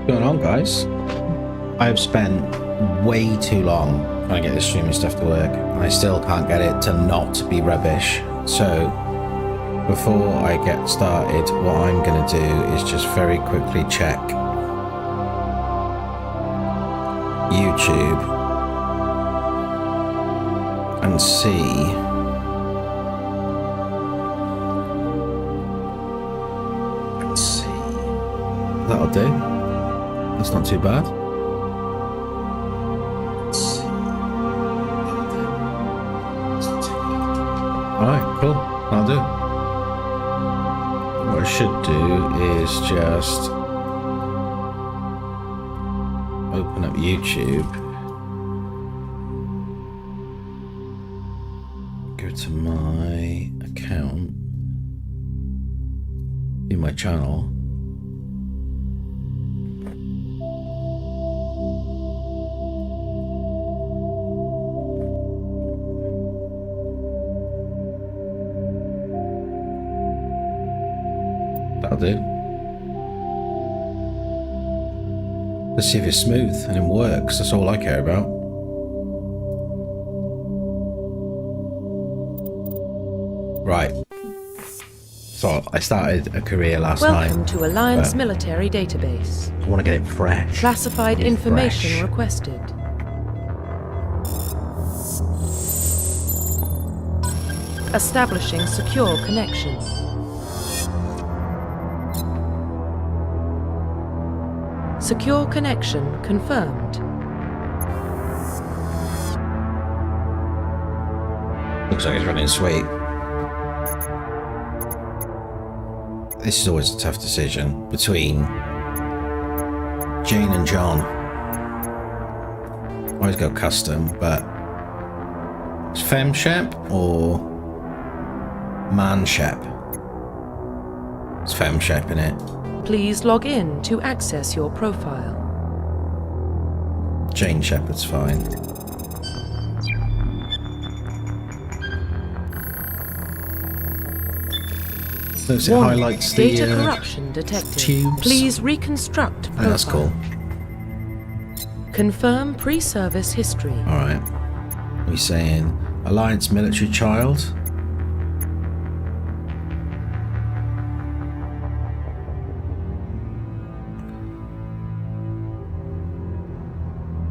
What's going on, guys? I have spent way too long trying to get this streaming stuff to work, and I still can't get it to not be rubbish. So before I get started, what I'm going to do is just very quickly check YouTube and see that'll do. That's not too bad. Alright, cool. I'll do. What I should do is just open up YouTube, go to my account, in my channel. That'll do. Let's see if it's smooth and it works. That's all I care about. Right. So I started a career last night. Welcome to Alliance Military Database. I want to get it fresh. Classified information fresh. requested. Establishing secure connection. Secure connection confirmed. Looks like it's running sweet. This is always a tough decision between Jane and John. I always go custom, but it's Fem Shep or Man Shep? It's Fem Shep, innit? Please log in to access your profile. Jane Shepard's fine. Notice it highlights the data corruption detected. tubes. Please reconstruct profile. Oh, that's cool. Confirm pre-service history. Alright. We're saying Alliance military child.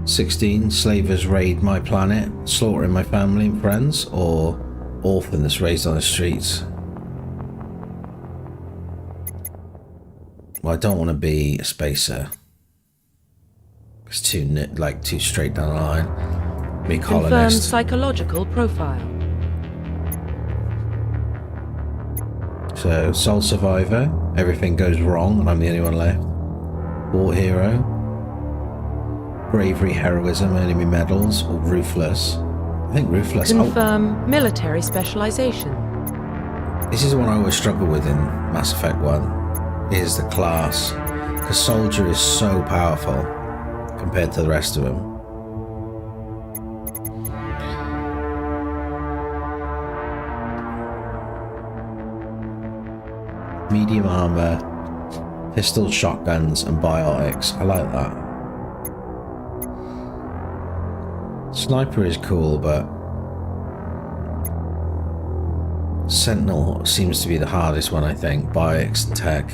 "16 slavers raid my planet, slaughtering my family and friends," or orphan that's raised on the streets. Well, I don't want to be a spacer. It's too straight down the line. Be Confirm colonist. psychological profile. So sole survivor. Everything goes wrong and I'm the only one left. War hero. Bravery, heroism, earning me medals, or ruthless. I think ruthless. Confirm military specialization. This is the one I always struggle with in Mass Effect 1, is the class. Because soldier is so powerful compared to the rest of them. Medium armor, pistols, shotguns, and biotics. I like that. Sniper is cool, but Sentinel seems to be the hardest one, I think. Biotics and tech.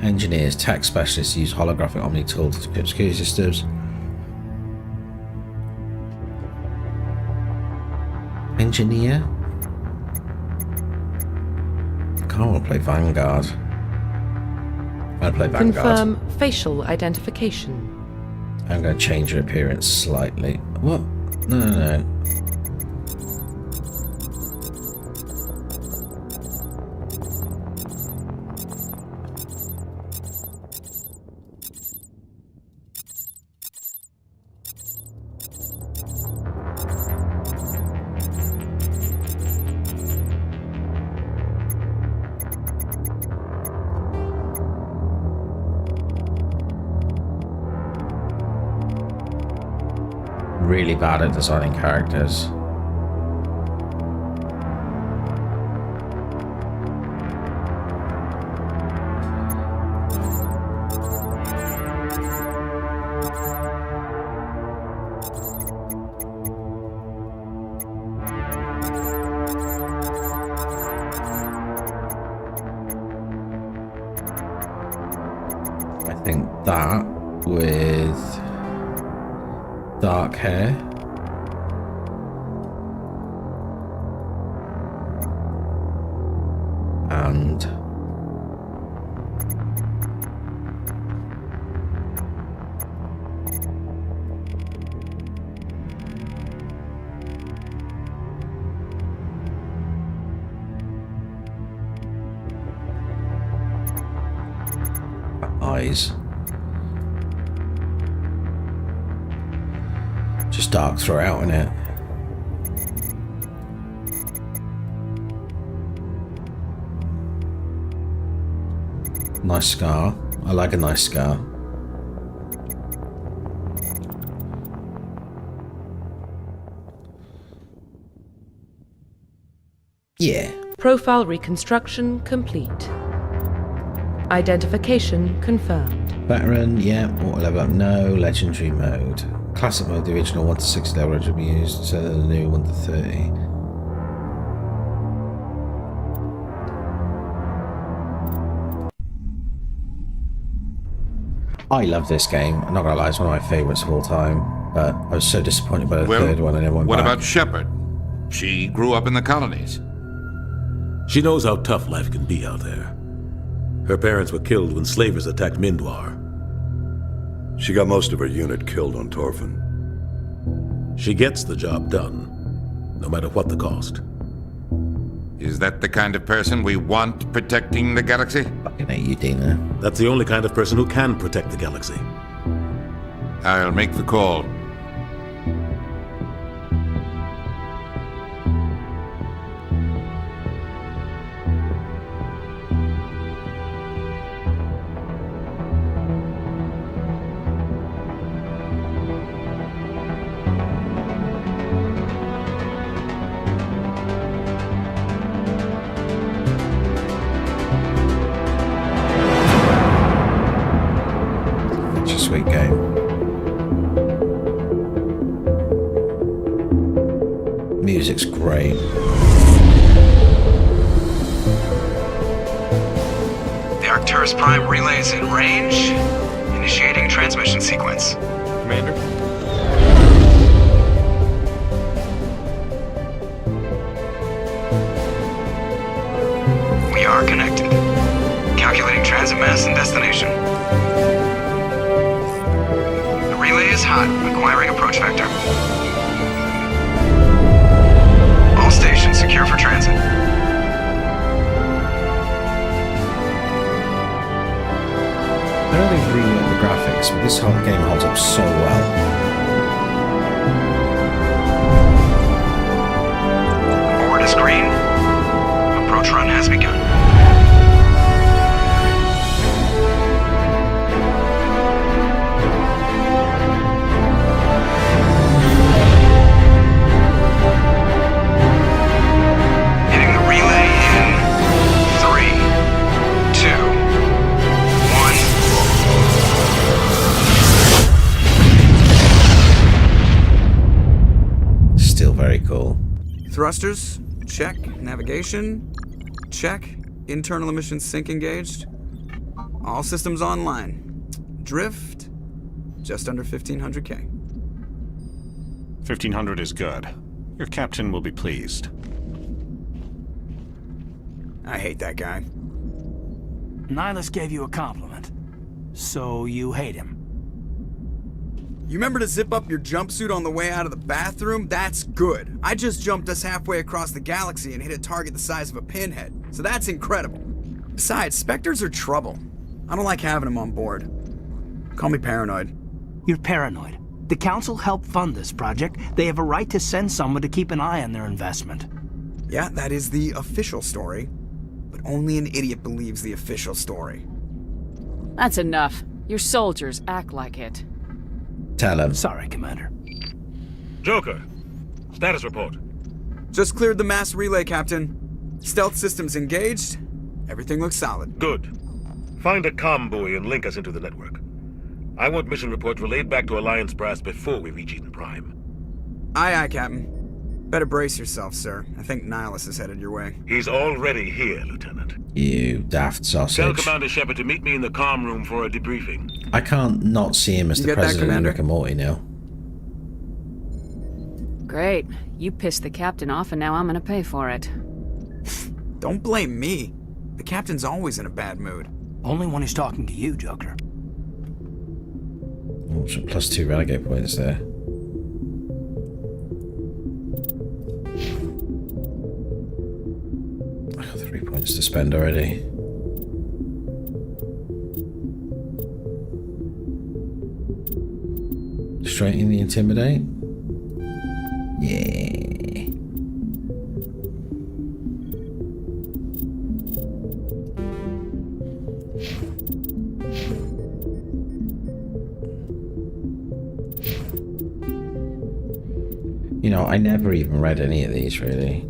Engineers, tech specialists use holographic Omni tool to decrypt security systems. Engineer? I can't want to play Vanguard. I'm going to play Vanguard. Confirm facial identification. I'm going to change her appearance slightly. What? No. Really bad at designing characters. that with dark hair. And eyes. Just dark throughout, innit? Nice scar. I like a nice scar. Yeah. Profile reconstruction complete. Identification confirmed. Veteran, yeah. Auto level up, no. Legendary mode. Classic mode, the original 1 to 60 level will be used instead of the new 1 to 30. I love this game. I'm not gonna lie, it's one of my favourites of all time. But I was so disappointed by the third one. I never went What back. about Shepard? She grew up in the colonies. She knows how tough life can be out there. Her parents were killed when slavers attacked Mindwar. She got most of her unit killed on Torfin. She gets the job done, no matter what the cost. Is that the kind of person we want protecting the galaxy? Fucking hate you, Dina. That's the only kind of person who can protect the galaxy. I'll make the call. Such a sweet game. Music's great. The Arcturus Prime relay is in range. Initiating transmission sequence. Commander? We are connected. Calculating transit mass and destination. The relay is hot, acquiring approach vector. All stations secure for transit. I know they've reworked the graphics, but this whole game holds up so well. Board is green. Approach run has begun. Hitting the relay in 3, 2, 1. Still very cool. Thrusters, check. Navigation, check. Internal emission sync engaged. All systems online. Drift, just under 1500K. 1500 is good. Your captain will be pleased. I hate that guy. Nihilus gave you a compliment. So you hate him. You remember to zip up your jumpsuit on the way out of the bathroom? That's good. I just jumped us halfway across the galaxy and hit a target the size of a pinhead. So that's incredible. Besides, Spectres are trouble. I don't like having them on board. Call me paranoid. You're paranoid. The Council helped fund this project. They have a right to send someone to keep an eye on their investment. Yeah, that is the official story. But only an idiot believes the official story. That's enough. Your soldiers act like it. Tell him. Sorry, Commander. Joker, status report. Just cleared the mass relay, Captain. Stealth systems engaged. Everything looks solid. Good. Find a comm buoy and link us into the network. I want mission reports relayed back to Alliance Brass before we reach Eden Prime. Aye, aye, Captain. Better brace yourself, sir. I think Nihilus is headed your way. He's already here, Lieutenant. You daft Tell sausage. Commander Shepard to meet me in the comm room for a debriefing. I can't not see him as You the get that, president of Commander? Rick and Morty now. Great. You pissed the captain off and now I'm gonna pay for it. Don't blame me. The captain's always in a bad mood. Only when he's talking to you, Joker. Oh, some +2 renegade points there. I got 3 points to spend already. Straight in the intimidate. Yeah. You know, I never even read any of these, really.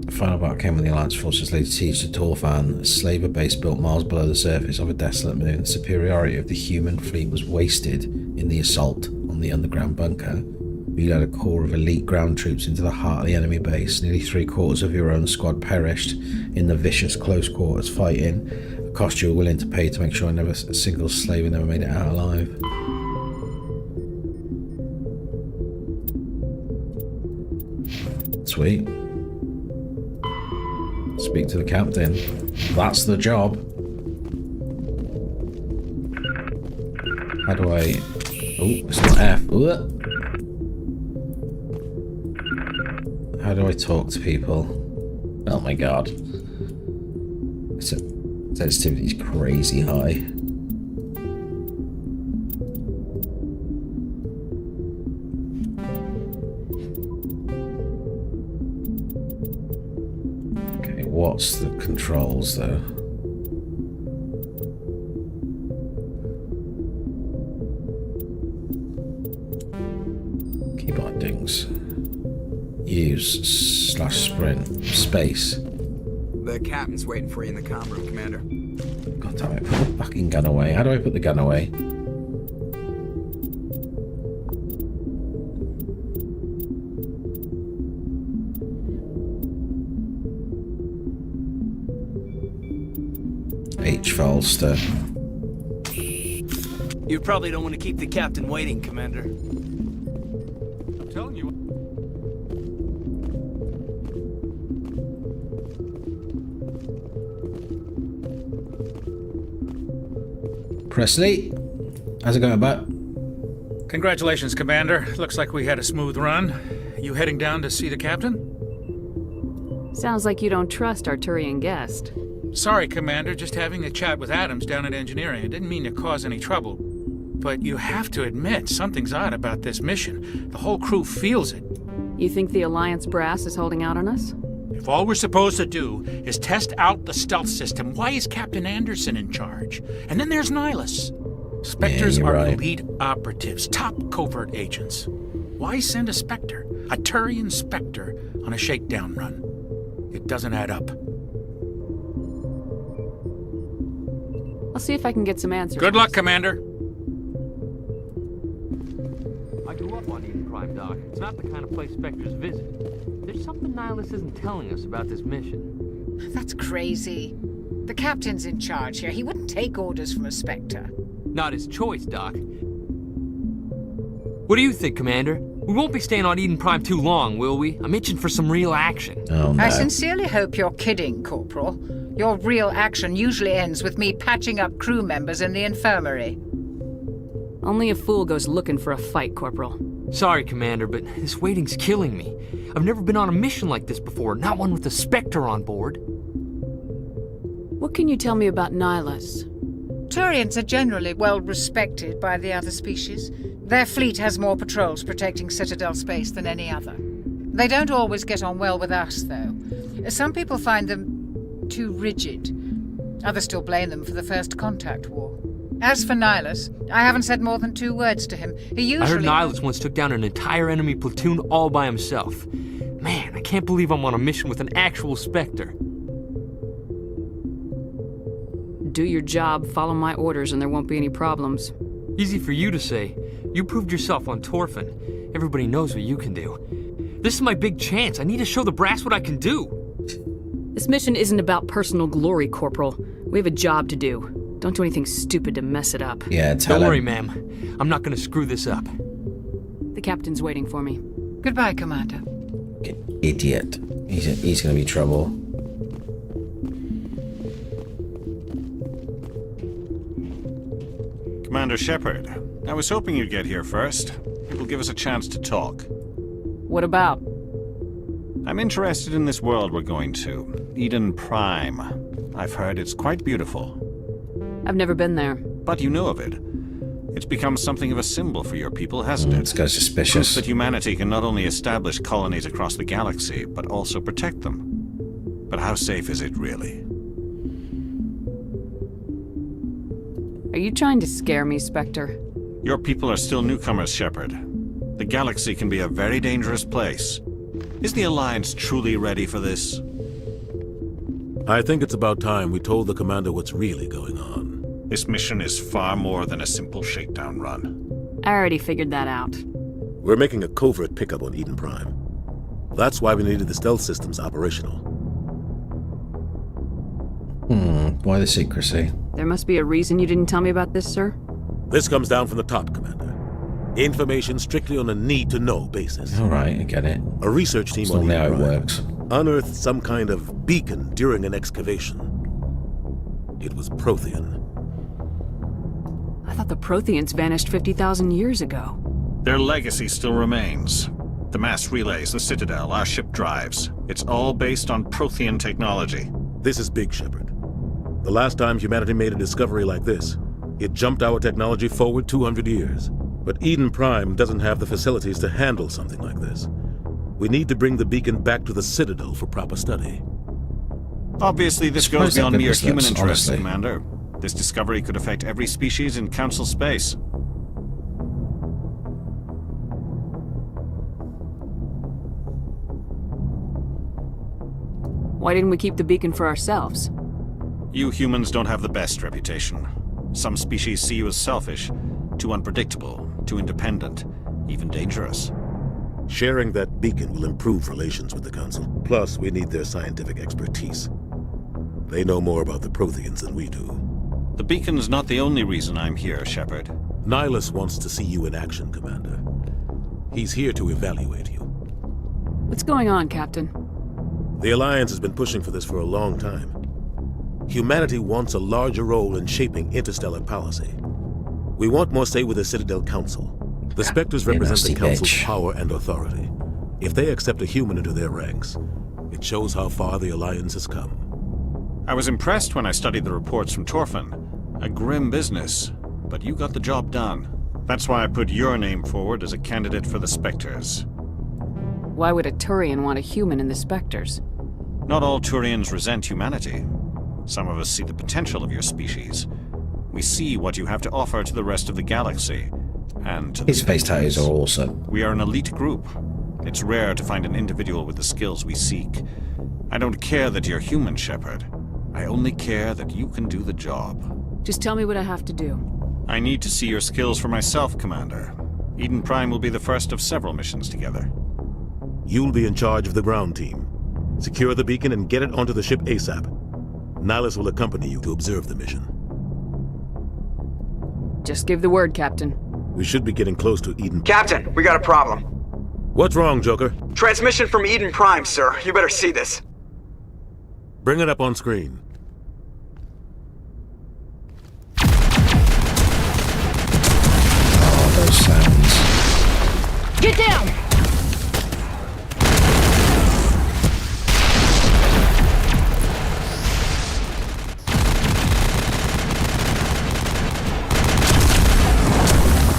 The final battle came when the Alliance forces laid siege to Torfan, a slaver base built miles below the surface of a desolate moon. The superiority of the human fleet was wasted in the assault on the underground bunker. You led a corps of elite ground troops into the heart of the enemy base. Nearly 3/4 of your own squad perished in the vicious close quarters fighting, a cost you were willing to pay to make sure never a single slave never made it out alive. Sweet. Speak to the captain. That's the job. How do I... Oh, it's not F. Ugh. How do I talk to people? Oh my god. Sensitivity is crazy high. Okay, what's the controls though? Key bindings. Use /sprint space. The captain's waiting for you in the comm room, Commander. God damn it, put the fucking gun away. How do I put the gun away? H Falster. You probably don't want to keep the captain waiting, Commander. I'm telling you. Presley, how's it going, bud? Congratulations, Commander. Looks like we had a smooth run. You heading down to see the captain? Sounds like you don't trust Arturian guest. Sorry, Commander. Just having a chat with Adams down at engineering. I didn't mean to cause any trouble. But you have to admit, something's odd about this mission. The whole crew feels it. You think the Alliance brass is holding out on us? If all we're supposed to do is test out the stealth system, why is Captain Anderson in charge? And then there's Nihilus. Spectres are elite operatives, top covert agents. Why send a Spectre, a Turian Spectre, on a shakedown run? It doesn't add up. I'll see if I can get some answers. Good luck, Commander. I grew up on Eden Prime, Doc. It's not the kind of place Spectres visit. There's something Nihilus isn't telling us about this mission. That's crazy. The captain's in charge here. He wouldn't take orders from a Spectre. Not his choice, Doc. What do you think, Commander? We won't be staying on Eden Prime too long, will we? I'm itching for some real action. Oh, no. I sincerely hope you're kidding, Corporal. Your real action usually ends with me patching up crew members in the infirmary. Only a fool goes looking for a fight, Corporal. Sorry, Commander, but this waiting's killing me. I've never been on a mission like this before, not one with a Spectre on board. What can you tell me about Nihilus? Turians are generally well respected by the other species. Their fleet has more patrols protecting Citadel space than any other. They don't always get on well with us, though. Some people find them too rigid. Others still blame them for the First Contact War. As for Nihilus, I haven't said more than 2 words to him. He usually... I heard Nihilus once took down an entire enemy platoon all by himself. Man, I can't believe I'm on a mission with an actual Spectre. Do your job, follow my orders, and there won't be any problems. Easy for you to say. You proved yourself on Torfin. Everybody knows what you can do. This is my big chance. I need to show the brass what I can do. This mission isn't about personal glory, Corporal. We have a job to do. Don't do anything stupid to mess it up. Yeah, Don't worry, ma'am. I'm not gonna screw this up. The captain's waiting for me. Goodbye, Commander. Idiot. He's gonna be trouble. Commander Shepard, I was hoping you'd get here first. It will give us a chance to talk. What about? I'm interested in this world we're going to, Eden Prime. I've heard it's quite beautiful. I've never been there. But you know of it. It's become something of a symbol for your people, hasn't it? This guy's suspicious. Proof that humanity can not only establish colonies across the galaxy, but also protect them. But how safe is it, really? Are you trying to scare me, Spectre? Your people are still newcomers, Shepard. The galaxy can be a very dangerous place. Is the Alliance truly ready for this? I think it's about time we told the Commander what's really going on. This mission is far more than a simple shakedown run. I already figured that out. We're making a covert pickup on Eden Prime. That's why we needed the stealth systems operational. Why the secrecy? There must be a reason you didn't tell me about this, sir? This comes down from the top, Commander. Information strictly on a need-to-know basis. Alright, I get it. A research team It's on not Eden how it Prime works. unearthed some kind of beacon during an excavation. It was Prothean. I thought the Protheans vanished 50,000 years ago. Their legacy still remains. The mass relays, the Citadel, our ship drives. It's all based on Prothean technology. This is big, Shepard. The last time humanity made a discovery like this, it jumped our technology forward 200 years. But Eden Prime doesn't have the facilities to handle something like this. We need to bring the beacon back to the Citadel for proper study. Obviously, this goes beyond mere human interest, honestly. Commander. This discovery could affect every species in Council space. Why didn't we keep the beacon for ourselves? You humans don't have the best reputation. Some species see you as selfish, too unpredictable, too independent, even dangerous. Sharing that beacon will improve relations with the Council. Plus, we need their scientific expertise. They know more about the Protheans than we do. The beacon's not the only reason I'm here, Shepard. Nihilus wants to see you in action, Commander. He's here to evaluate you. What's going on, Captain? The Alliance has been pushing for this for a long time. Humanity wants a larger role in shaping interstellar policy. We want more say with the Citadel Council. The Spectres represent the Council's power and authority. If they accept a human into their ranks, it shows how far the Alliance has come. I was impressed when I studied the reports from Torfin. A grim business, but you got the job done. That's why I put your name forward as a candidate for the Spectres. Why would a Turian want a human in the Spectres? Not all Turians resent humanity. Some of us see the potential of your species. We see what you have to offer to the rest of the galaxy, and to the His face tattoos are awesome. We are an elite group. It's rare to find an individual with the skills we seek. I don't care that you're human, Shepard. I only care that you can do the job. Just tell me what I have to do. I need to see your skills for myself, Commander. Eden Prime will be the first of several missions together. You'll be in charge of the ground team. Secure the beacon and get it onto the ship ASAP. Nihilus will accompany you to observe the mission. Just give the word, Captain. We should be getting close to Eden. Captain, we got a problem. What's wrong, Joker? Transmission from Eden Prime, sir. You better see this. Bring it up on screen. Oh, those sounds. Get down!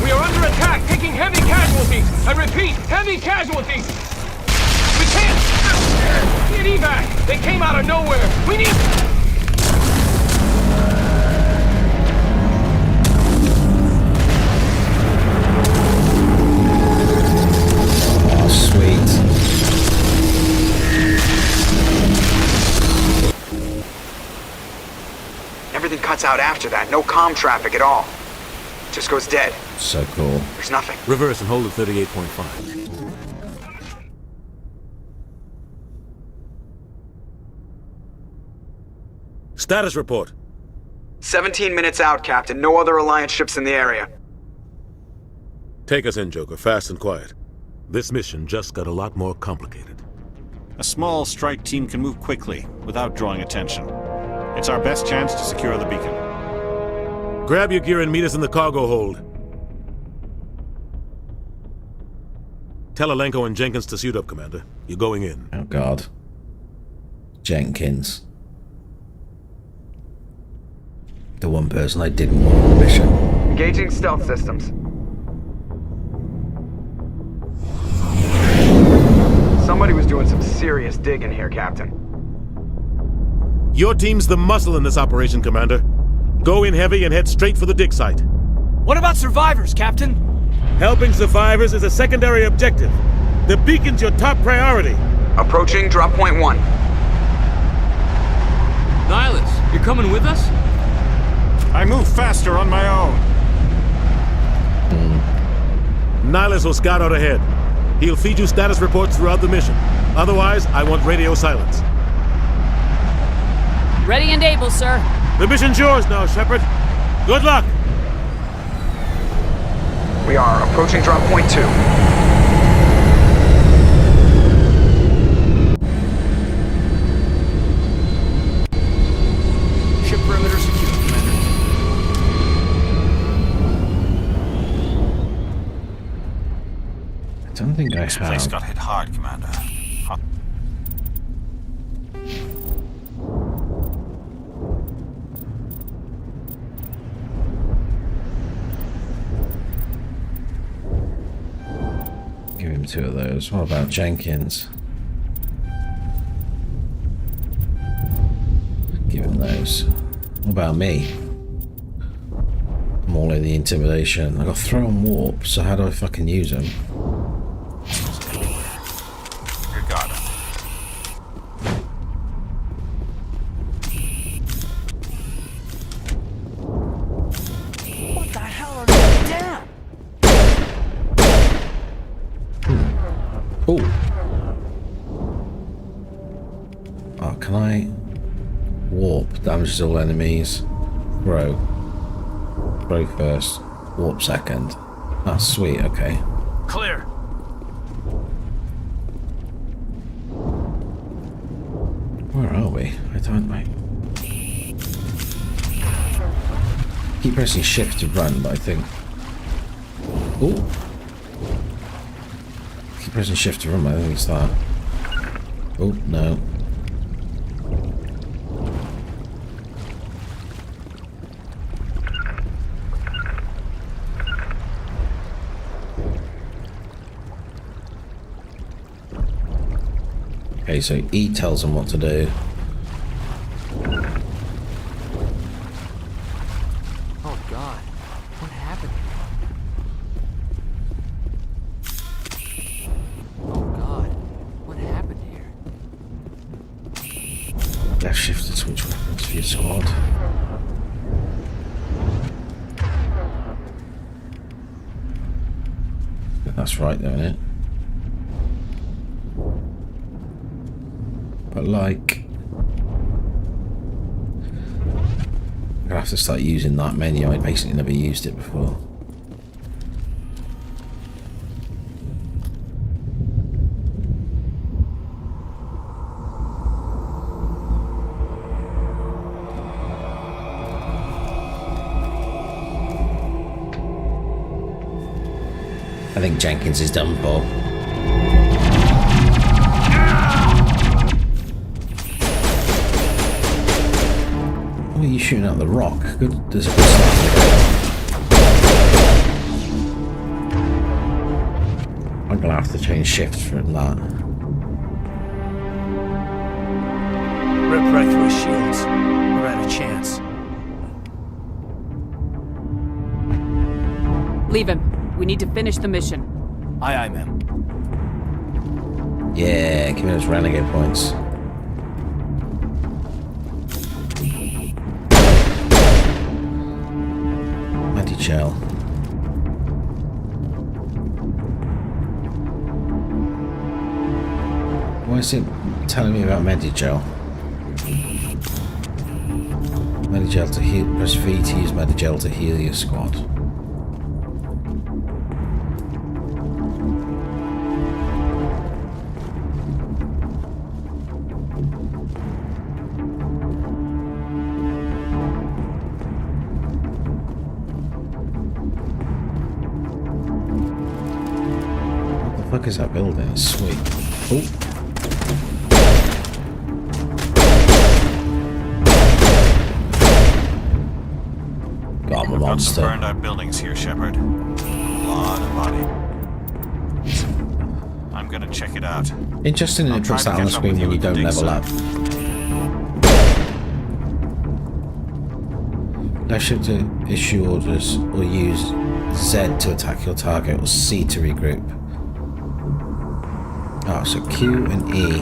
We are under attack, taking heavy casualties. I repeat, heavy casualties. We can't get evac. They came out of nowhere. We need. Oh, sweet. Everything cuts out after that. No comm traffic at all. Cisco's dead. So cool. There's nothing. Reverse and hold at 38.5. Status report. 17 minutes out, Captain. No other Alliance ships in the area. Take us in, Joker, fast and quiet. This mission just got a lot more complicated. A small strike team can move quickly, without drawing attention. It's our best chance to secure the beacon. Grab your gear and meet us in the cargo hold. Tell Alenko and Jenkins to suit up, Commander. You're going in. Oh, God. Jenkins. The one person I didn't want on the mission. Engaging stealth systems. Somebody was doing some serious digging here, Captain. Your team's the muscle in this operation, Commander. Go in heavy and head straight for the dig site. What about survivors, Captain? Helping survivors is a secondary objective. The beacon's your top priority. Approaching drop point 1. Nihilus, you're coming with us? I move faster on my own. Nihilus will scout out ahead. He'll feed you status reports throughout the mission. Otherwise, I want radio silence. Ready and able, sir. The mission's yours now, Shepard. Good luck! We are approaching drop point 2. Ship perimeter secure, Commander. I don't think I This place have. got hit hard, Commander. Give him 2 of those. What about Jenkins? Give him those. What about me? I'm all in the intimidation. I got throw on warp, so how do I fucking use them? You got it. What the hell are they down? Oh. Oh, can I warp? Damages all enemies. Throw. Throw first. Warp second. Ah, sweet. Okay. Clear. Where are we? I don't know. Keep pressing shift to run, but I think. Oh. Keep pressing shift to run, but I think it's that. Oh, no. Okay, so E tells them what to do. Oh God, what happened? Oh God, what happened here? Left shift to switch weapons for your squad. That's right, though, isn't it? But like, I'm gonna have to start using that menu. I basically never used it before. I think Jenkins is done for. Oh, you're shooting out the rock. Good. There's a good start. I'm gonna have to change shift from that. Rip right through his shields. We're out of chance. Leave him. We need to finish the mission. Aye, aye, ma'am. Yeah, give me those renegade points. Anti-shell. Why is it telling me about Medigel? Medigel to heal. Press V to use Medigel to heal your squad. What the fuck is that building? It's sweet. Oh. God, I'm a We've got some monster. burned out buildings here, Shepard. A lot of body. I'm gonna check it out. Interesting that it puts that on the screen when you don't level up. Left shift to issue orders, or use Z to attack your target, or C to regroup. Oh, so Q and E.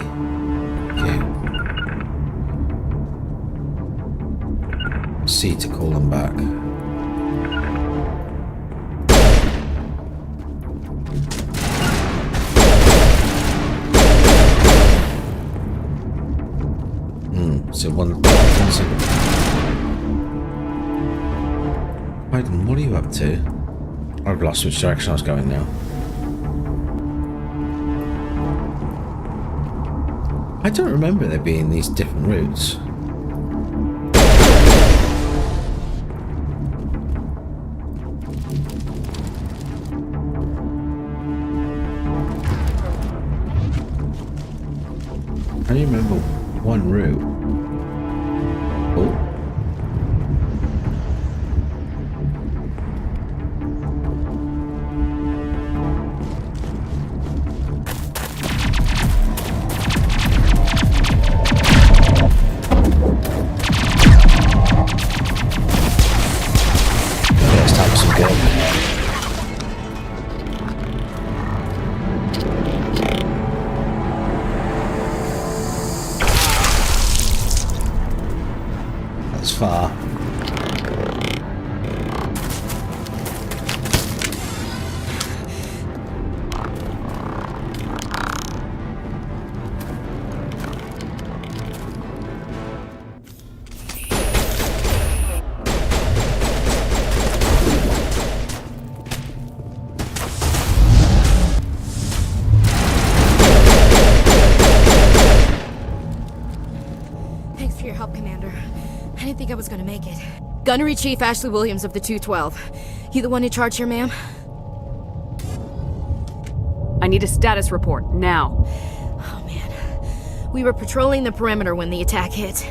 Q. C to call them back. So one second. Biden, what are you up to? I've lost which direction I was going now. I don't remember there being these different routes. I only remember one route. Oh. Let's have some good. Far. Thanks for your help, Commander. I didn't think I was gonna make it. Gunnery Chief Ashley Williams of the 212. You the one in charge here, ma'am? I need a status report, now. Oh, man. We were patrolling the perimeter when the attack hit.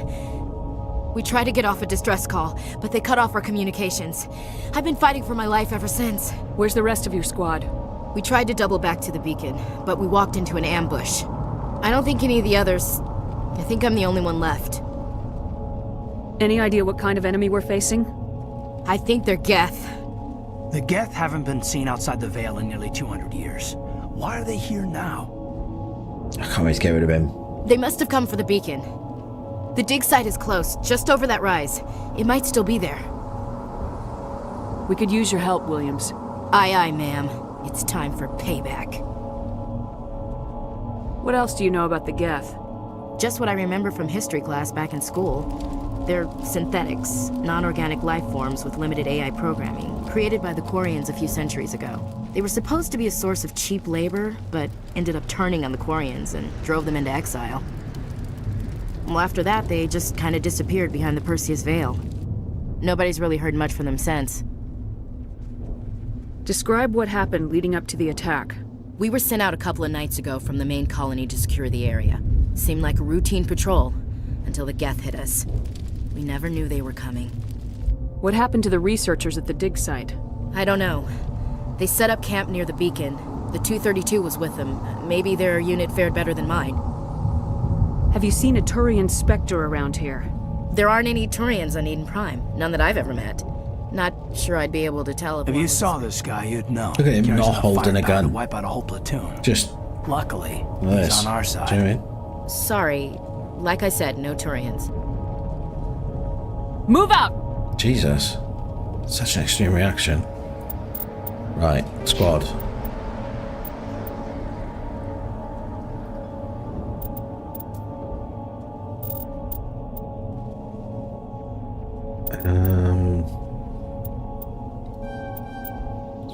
We tried to get off a distress call, but they cut off our communications. I've been fighting for my life ever since. Where's the rest of your squad? We tried to double back to the beacon, but we walked into an ambush. I don't think any of the others... I think I'm the only one left. Any idea what kind of enemy we're facing? I think they're Geth. The Geth haven't been seen outside the Veil in nearly 200 years. Why are they here now? I can't wait to get rid of him. They must have come for the beacon. The dig site is close, just over that rise. It might still be there. We could use your help, Williams. Aye, aye, ma'am. It's time for payback. What else do you know about the Geth? Just what I remember from history class back in school. They're synthetics, non-organic life forms with limited AI programming, created by the Quarians a few centuries ago. They were supposed to be a source of cheap labor, but ended up turning on the Quarians and drove them into exile. Well, after that, they just kind of disappeared behind the Perseus Veil. Nobody's really heard much from them since. Describe what happened leading up to the attack. We were sent out a couple of nights ago from the main colony to secure the area. Seemed like a routine patrol, until the Geth hit us. We never knew they were coming. What happened to the researchers at the dig site? I don't know. They set up camp near the beacon. The 232 was with them. Maybe their unit fared better than mine. Have you seen a Turian Spectre around here? There aren't any Turians on Eden Prime. None that I've ever met. Not sure I'd be able to tell if you saw this guy, you'd know. Look at him Carries not enough holding a firepower gun. to wipe out a whole platoon. Just luckily, this. he's on our side. Do you know what I mean? Sorry. Like I said, no Turians. Move out! Jesus. Such an extreme reaction. Right, squad.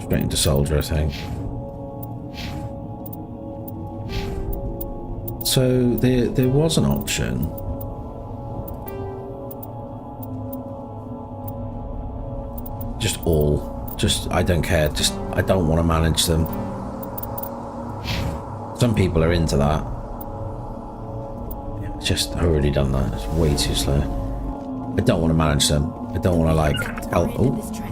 Straight into soldier, I think. So there was an option. Just I don't care. Just I don't want to manage them. Some people are into that. Just I've already done that. It's way too slow. I don't want to manage them. I don't want to like help. Oh.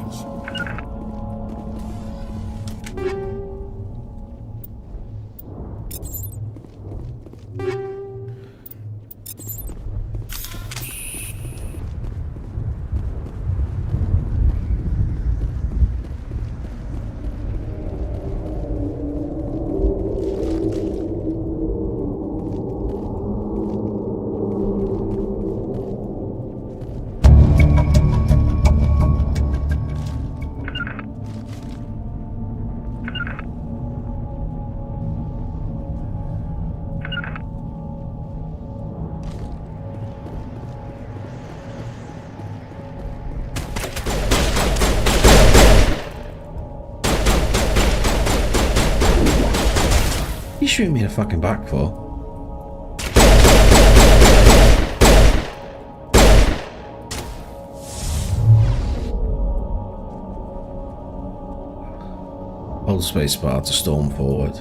You shooting me in the fucking back for? Hold spacebar to storm forward.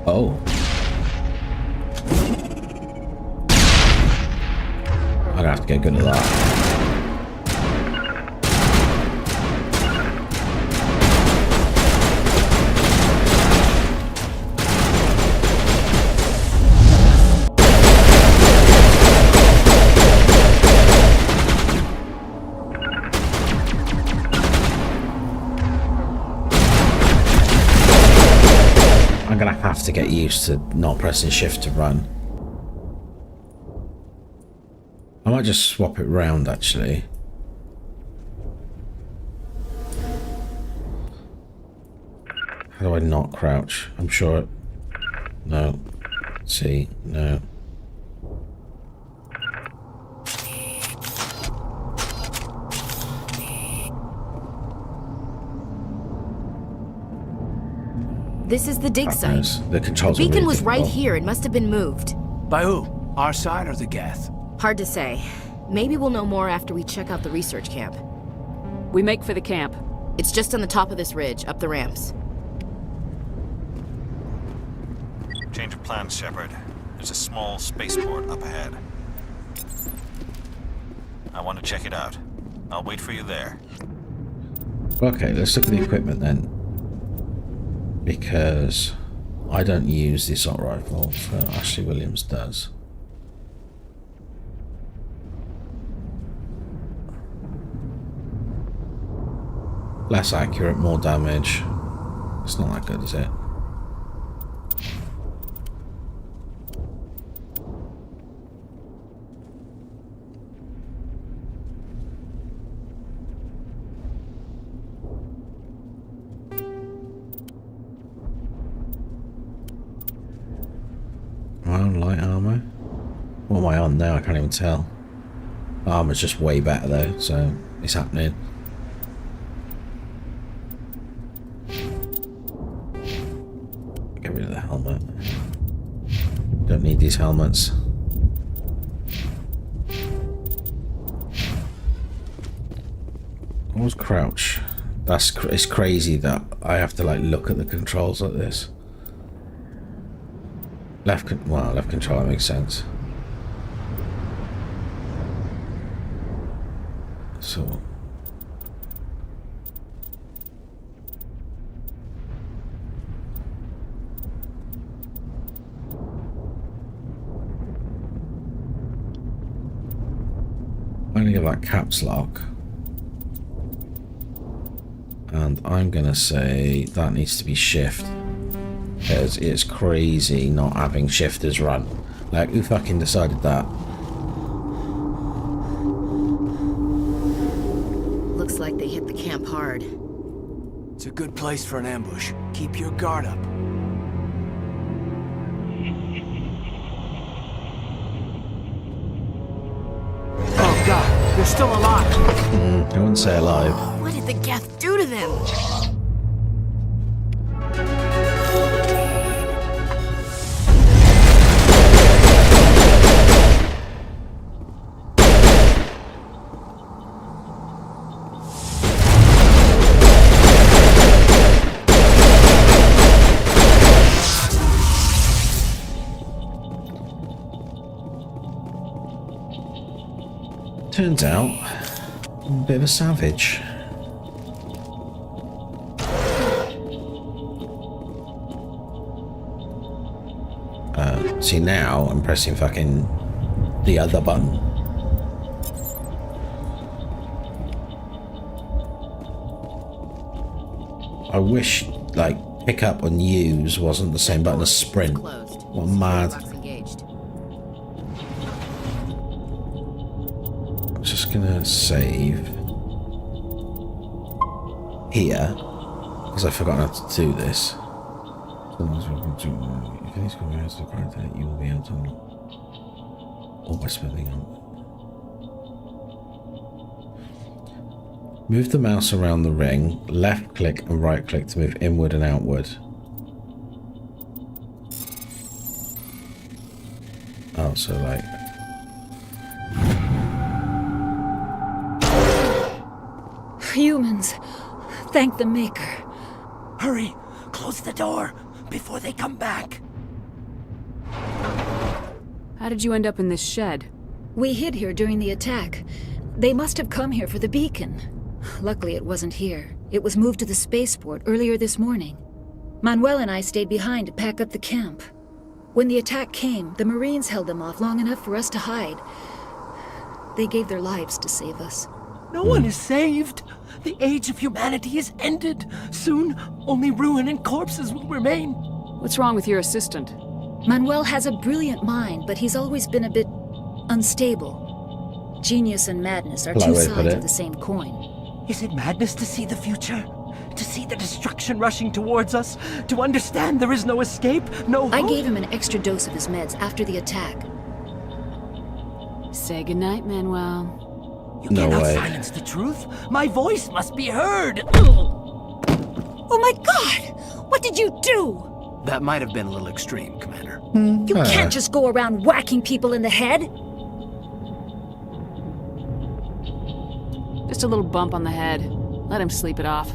Oh. I'm gonna have to get good at that. I'm gonna have to get used to not pressing shift to run. I might just swap it round actually. How do I not crouch? I'm sure. No. See, no. This is the dig site. The controls The beacon really was right difficult. here. It must have been moved. By who? Our side or the Geth? Hard to say. Maybe we'll know more after we check out the research camp. We make for the camp. It's just on the top of this ridge, up the ramps. Change of plans, Shepard. There's a small spaceport up ahead. I want to check it out. I'll wait for you there. Okay, let's look at the equipment then. Because I don't use the assault rifle, so Ashley Williams does. Less accurate, more damage. It's not that good, is it? Am I on light armor? What am I on now? I can't even tell. Armor's just way better though, so it's happening. Get rid of the helmet. Don't need these helmets. What was crouch? It's crazy that I have to like look at the controls like this. Left control, that makes sense. So I'm gonna give that caps lock. And I'm gonna say that needs to be shift. Because it's crazy not having shifters run. Like, who fucking decided that? Looks like they hit the camp hard. It's a good place for an ambush. Keep your guard up. They're still alive. I wouldn't say alive. What did the Geth do to them? Turns out, I'm a bit of a savage. See, now I'm pressing fucking the other button. I wish, like, pick up and use wasn't the same button as sprint. What mad. I'm just gonna save here because I've forgotten how to do this. If these commands to contact, you will be able to always spelling on. Move the mouse around the ring, left click and right click to move inward and outward. Oh, so like. Humans, thank the Maker. Hurry, close the door before they come back. How did you end up in this shed? We hid here during the attack. They must have come here for the beacon. Luckily it wasn't here. It was moved to the spaceport earlier this morning. Manuel and I stayed behind to pack up the camp. When the attack came, the Marines held them off long enough for us to hide. They gave their lives to save us. No one is saved. The age of humanity is ended. Soon, only ruin and corpses will remain. What's wrong with your assistant? Manuel has a brilliant mind, but he's always been a bit unstable. Genius and madness are two sides of the same coin. Is it madness to see the future? To see the destruction rushing towards us? To understand there is no escape, no hope? I gave him an extra dose of his meds after the attack. Say goodnight, Manuel. You cannot silence the truth. My voice must be heard. Oh my God! What did you do? That might have been a little extreme, Commander. You can't just go around whacking people in the head. Just a little bump on the head. Let him sleep it off.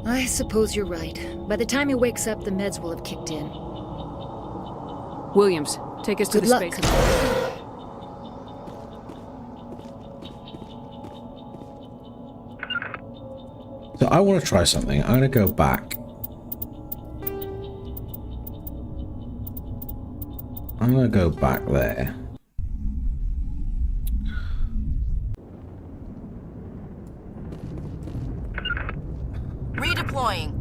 I suppose you're right. By the time he wakes up, the meds will have kicked in. Williams, take us to the space. So I want to try something. I'm going to go back. I'm going to go back there. Redeploying.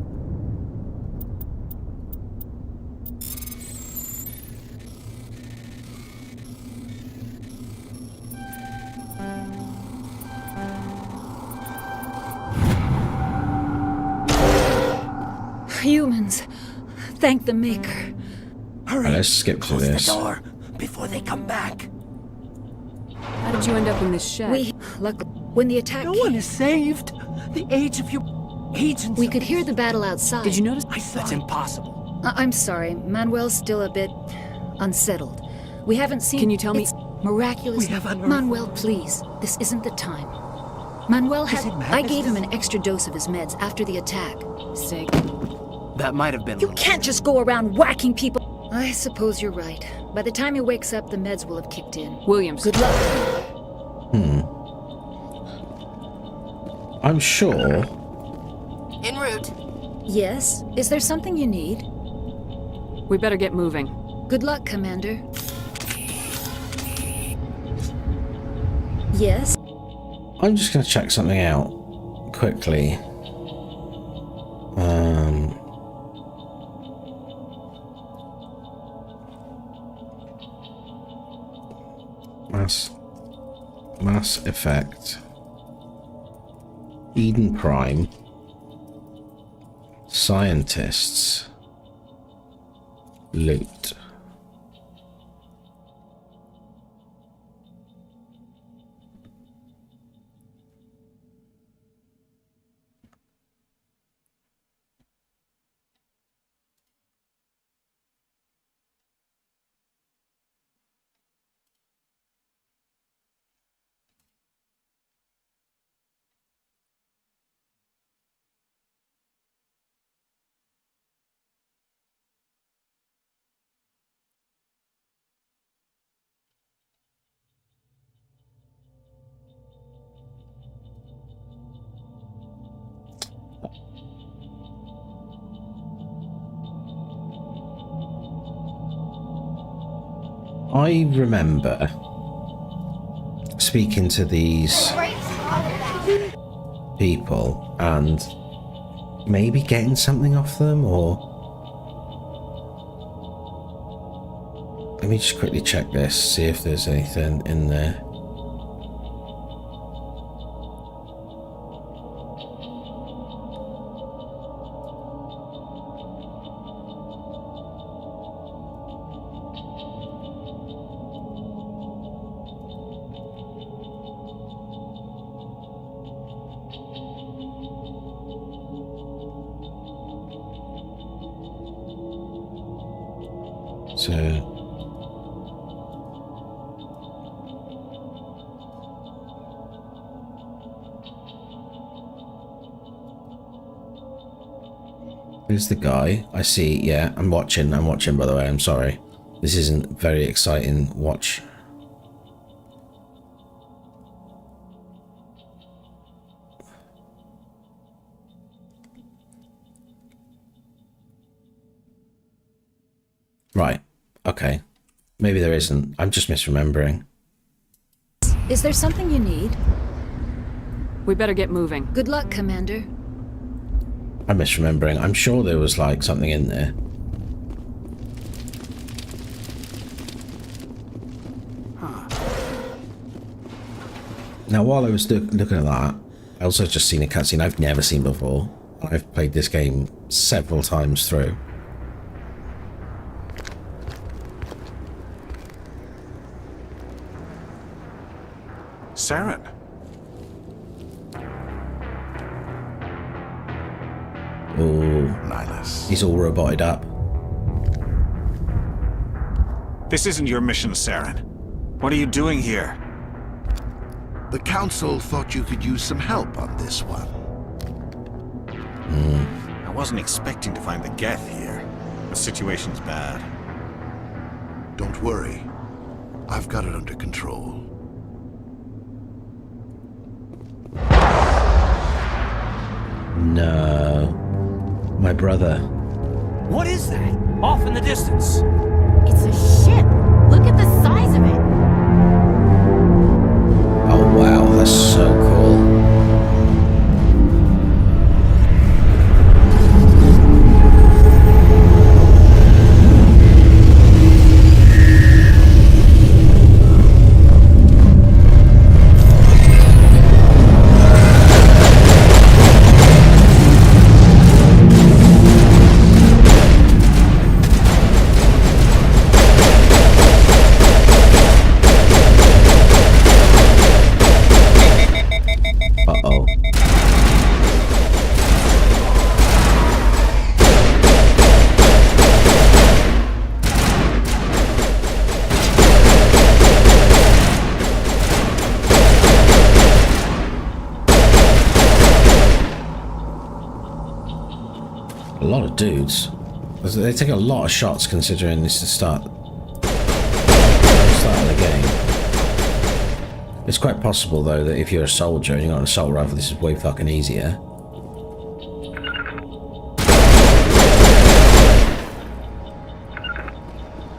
Humans, thank the Maker. Hurry, let's skip to close this. the door before they come back. How did you end up in this shed? When the attack No one is saved. The age of agents. We could hear the battle outside. Did you notice? That's impossible. I'm sorry. Manuel's still a bit unsettled. We haven't seen. Can you tell me? It's miraculous. We have unearthed. Manuel, please. This isn't the time. Manuel had. I gave him an extra dose of his meds after the attack. Sig. That might have been. You can't just go around whacking people. I suppose you're right. By the time he wakes up, the meds will have kicked in. Williams. Good luck. I'm sure. En route. Yes? Is there something you need? We better get moving. Good luck, Commander. Yes? I'm just going to check something out quickly. Mass Effect. Eden Prime. Scientists. Loot. I remember speaking to these people and maybe getting something off them, or... Let me just quickly check this, see if there's anything in there. So... Here's the guy. I see, yeah, I'm watching by the way, I'm sorry. This isn't very exciting watch. Right, okay. Maybe there isn't. I'm just misremembering. Is there something you need? We better get moving. Good luck, Commander. I'm misremembering. I'm sure there was like something in there. Now while I was looking at that, I also just seen a cutscene I've never seen before. I've played this game several times through. Saren. Oh, Nihilus. He's all roboted up. This isn't your mission, Saren. What are you doing here? The Council thought you could use some help on this one. I wasn't expecting to find the Geth here. The situation's bad. Don't worry. I've got it under control. No. My brother. What is that? Off in the distance. It's a ship. Look at the size of it. Oh wow, that's so cool. A lot of dudes. They take a lot of shots considering this is the start of the game. It's quite possible though that if you're a soldier and you got an assault rifle, this is way fucking easier.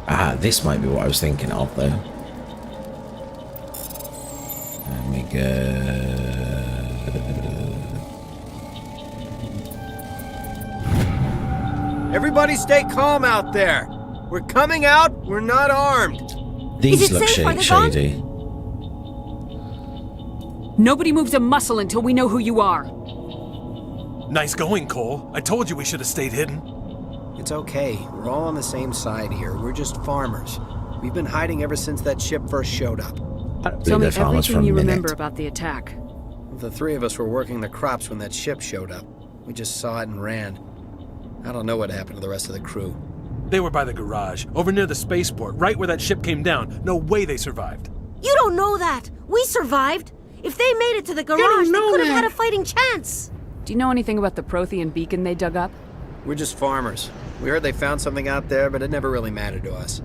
Ah, this might be what I was thinking of though. Let me go. Everybody stay calm out there. We're coming out, we're not armed. These look shady. Nobody moves a muscle until we know who you are. Nice going, Cole. I told you we should have stayed hidden. It's okay. We're all on the same side here. We're just farmers. We've been hiding ever since that ship first showed up. Tell me everything you remember about the attack. The three of us were working the crops when that ship showed up. We just saw it and ran. I don't know what happened to the rest of the crew. They were by the garage, over near the spaceport, right where that ship came down. No way they survived. You don't know that. We survived. If they made it to the garage, they could have had a fighting chance. Do you know anything about the Prothean beacon they dug up? We're just farmers. We heard they found something out there, but it never really mattered to us.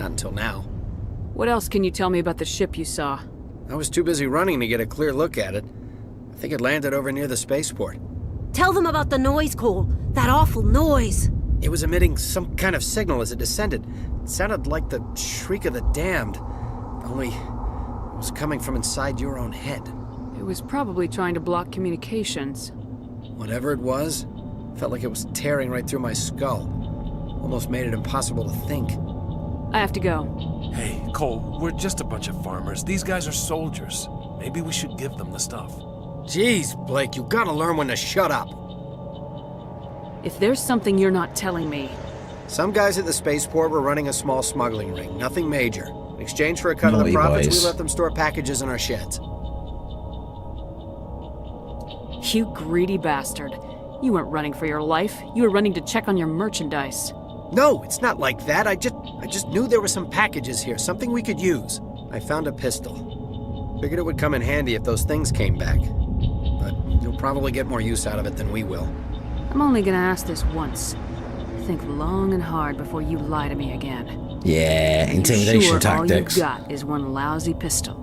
Not until now. What else can you tell me about the ship you saw? I was too busy running to get a clear look at it. I think it landed over near the spaceport. Tell them about the noise, Cole. That awful noise. It was emitting some kind of signal as it descended. It sounded like the shriek of the damned, only it was coming from inside your own head. It was probably trying to block communications. Whatever it was, felt like it was tearing right through my skull. Almost made it impossible to think. I have to go. Hey, Cole, we're just a bunch of farmers. These guys are soldiers. Maybe we should give them the stuff. Jeez, Blake, you gotta learn when to shut up. If there's something you're not telling me... Some guys at the spaceport were running a small smuggling ring, nothing major. In exchange for a cut of Naughty the profits, boys. we let them store packages in our sheds. You greedy bastard. You weren't running for your life. You were running to check on your merchandise. No, it's not like that. I just knew there were some packages here, something we could use. I found a pistol. Figured it would come in handy if those things came back. But you'll probably get more use out of it than we will. I'm only gonna ask this once. Think long and hard before you lie to me again. Yeah, intimidation tactics. All you've got is one lousy pistol.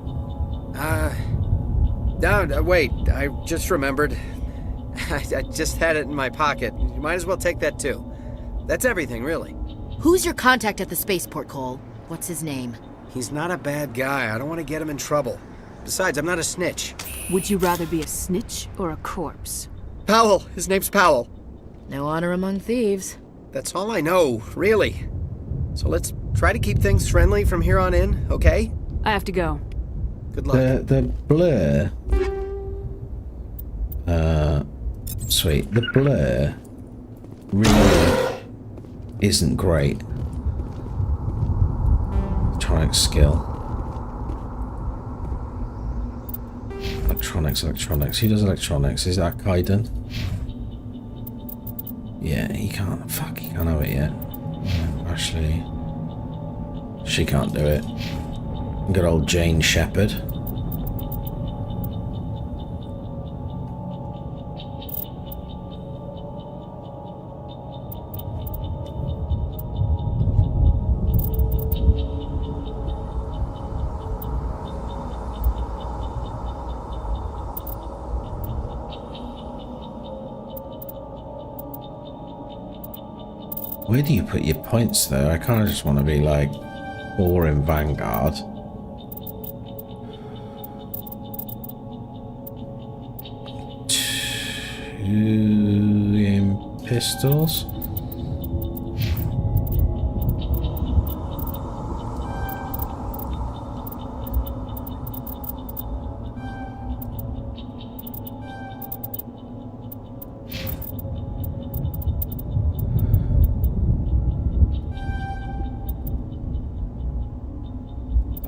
No, wait. I just remembered. I just had it in my pocket. You might as well take that too. That's everything, really. Who's your contact at the spaceport, Cole? What's his name? He's not a bad guy. I don't want to get him in trouble. Besides, I'm not a snitch. Would you rather be a snitch or a corpse? Powell. His name's Powell. No honor among thieves. That's all I know, really. So let's try to keep things friendly from here on in, okay? I have to go. Good luck. The blur. Sweet. The blur really isn't great. Electronic skill. Electronics. Who does electronics? Is that Kaiden? Yeah, he can't. Fuck, he can't have it yet. Ashley. She can't do it. Good old Jane Shepard. Where do you put your points though? I kind of just want to be like 4 in Vanguard. 2 in pistols.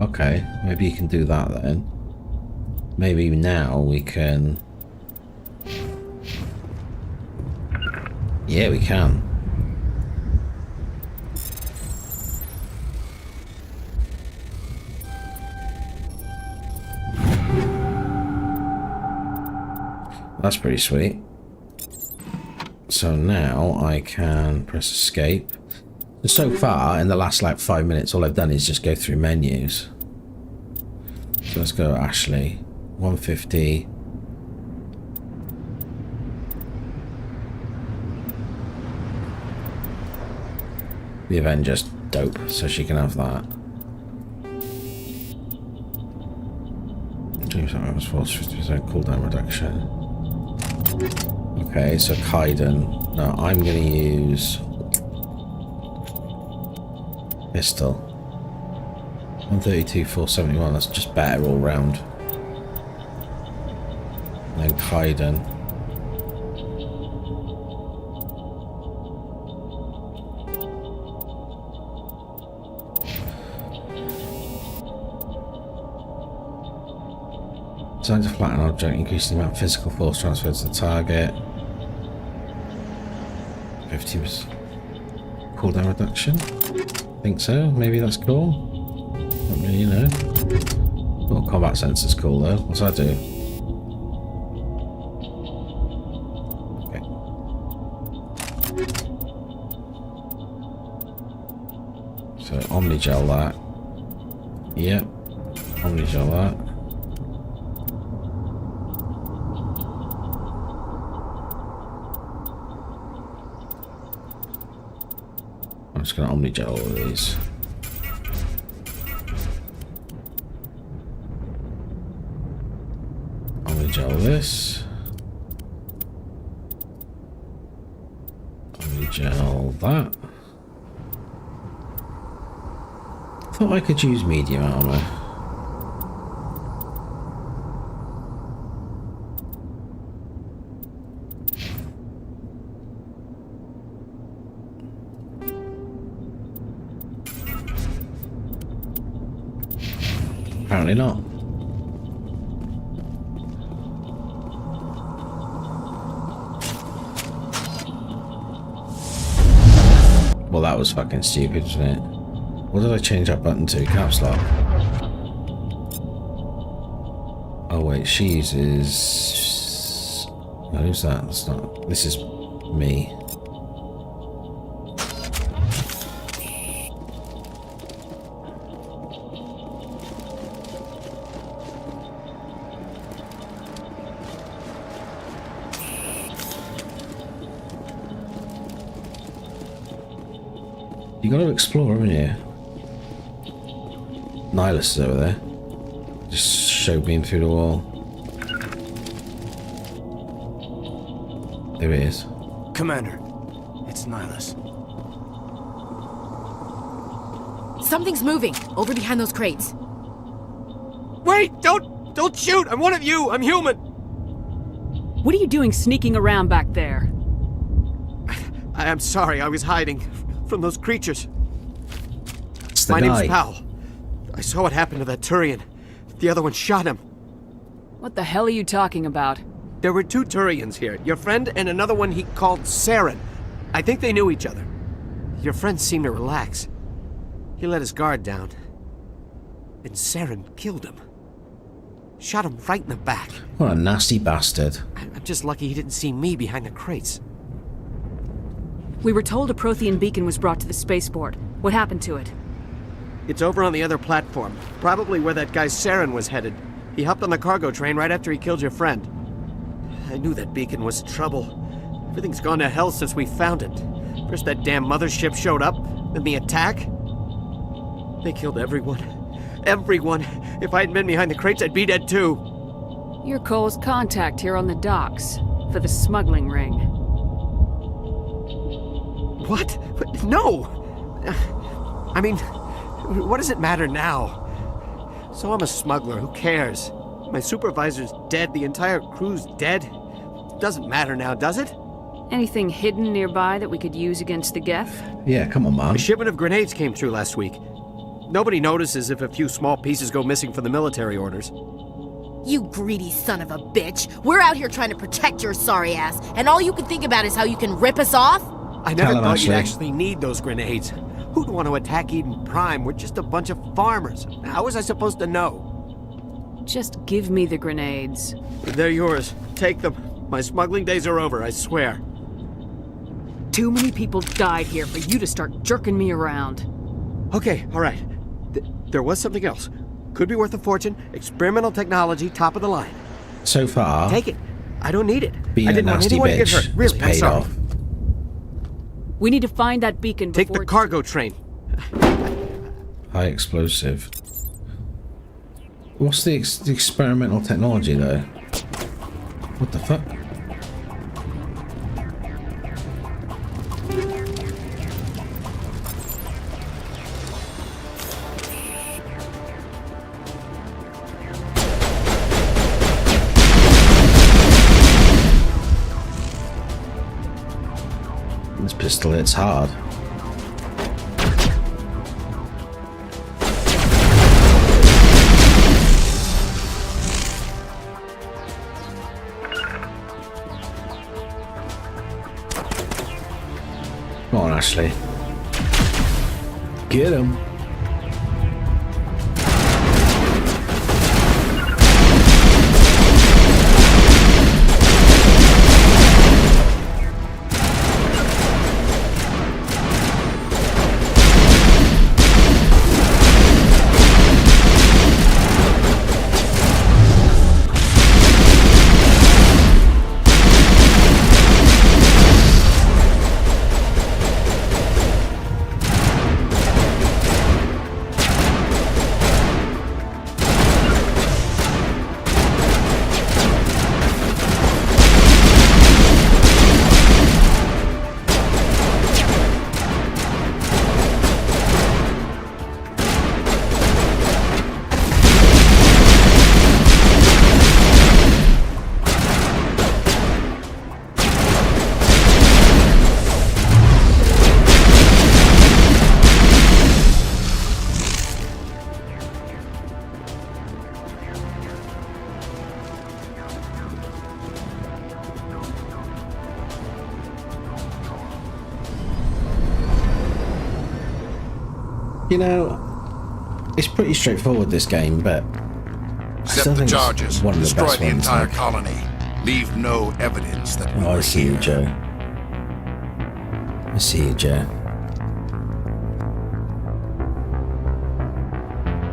Okay, maybe you can do that then. Maybe now we can... Yeah, we can. That's pretty sweet. So now I can press escape. And so far, in the last like 5 minutes, all I've done is just go through menus. So let's go Ashley. 150. The Avenger's dope, so she can have that. Dreams of force 50% cooldown reduction. Okay, so Kaiden. No, I'm gonna use pistol. 132, 471. That's just better all round. And then Kaiden. Designed to flatten an object, increasing the amount of physical force transferred to the target. 50% cooldown reduction. Think so. Maybe that's cool. Don't really know. Well, combat sensor's cool though. What's that do? Okay. So Omnigel that. Yep. Omnigel that. I'm just going to Omnigel all of these. Regel this. Regel that. Thought I could use medium armor. Apparently not. Well, that was fucking stupid, wasn't it? What did I change that button to? Caps lock. Oh wait, she uses... No, who's that? It's not... This is me. You gotta explore, haven't you? Nihilus is over there. Just showed me in through the wall. There he is. Commander, it's Nihilus. Something's moving over behind those crates. Wait! Don't shoot! I'm one of you! I'm human! What are you doing sneaking around back there? I'm sorry, I was hiding from those creatures. It's the My guy. name's Powell. I saw what happened to that Turian. The other one shot him. What the hell are you talking about? There were 2 Turians here. Your friend and another one he called Saren. I think they knew each other. Your friend seemed to relax. He let his guard down. And Saren killed him. Shot him right in the back. What a nasty bastard. I'm just lucky he didn't see me behind the crates. We were told a Prothean beacon was brought to the spaceport. What happened to it? It's over on the other platform. Probably where that guy Saren was headed. He hopped on the cargo train right after he killed your friend. I knew that beacon was trouble. Everything's gone to hell since we found it. First that damn mothership showed up, then the attack. They killed everyone. Everyone. If I hadn't been behind the crates, I'd be dead too. You're Cole's contact here on the docks for the smuggling ring. What? No! I mean, what does it matter now? So I'm a smuggler, who cares? My supervisor's dead, the entire crew's dead. Doesn't matter now, does it? Anything hidden nearby that we could use against the Geth? Yeah, come on, man. A shipment of grenades came through last week. Nobody notices if a few small pieces go missing from the military orders. You greedy son of a bitch. We're out here trying to protect your sorry ass, and all you can think about is how you can rip us off? I never thought you'd actually need those grenades. Who'd want to attack Eden Prime? We're just a bunch of farmers. How was I supposed to know? Just give me the grenades. They're yours. Take them. My smuggling days are over, I swear. Too many people died here for you to start jerking me around. Okay, all right. There was something else. Could be worth a fortune. Experimental technology, top of the line. So far, take it. I don't need it. Being I didn't a want nasty anyone to get bitch hurt. Really, has I'm paid sorry. off. We need to find that beacon before... Take the cargo train. High explosive. What's the experimental technology, though? What the fuck? This pistol hits hard. Come on, Ashley. Get him. You know, it's pretty straightforward, this game, but I still think it's one of the Destroy best the ones. entire Like, colony. Leave no evidence that we oh, I were see you, here. Joe. I see you, Joe.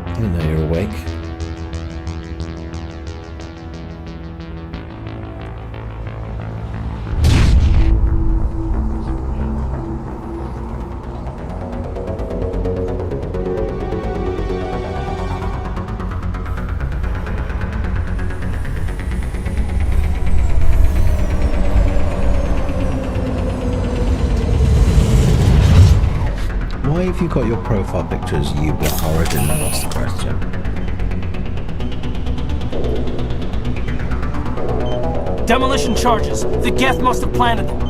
I didn't know you were awake. Why have you got your profile picture as you Black Origin? That's the question. Demolition charges. The Geth must have planted them.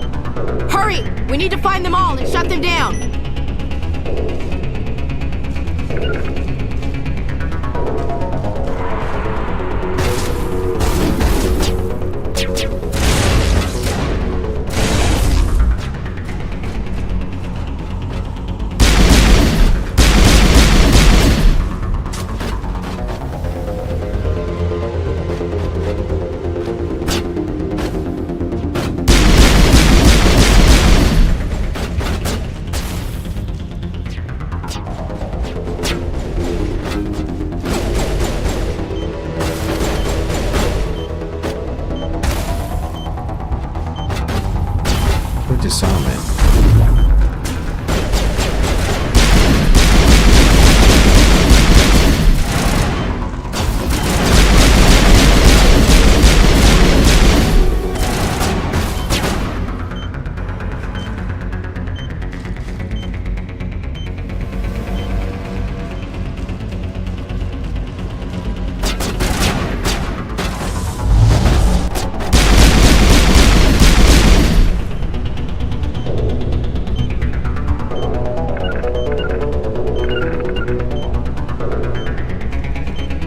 Hurry! We need to find them all and shut them down! Disarm it.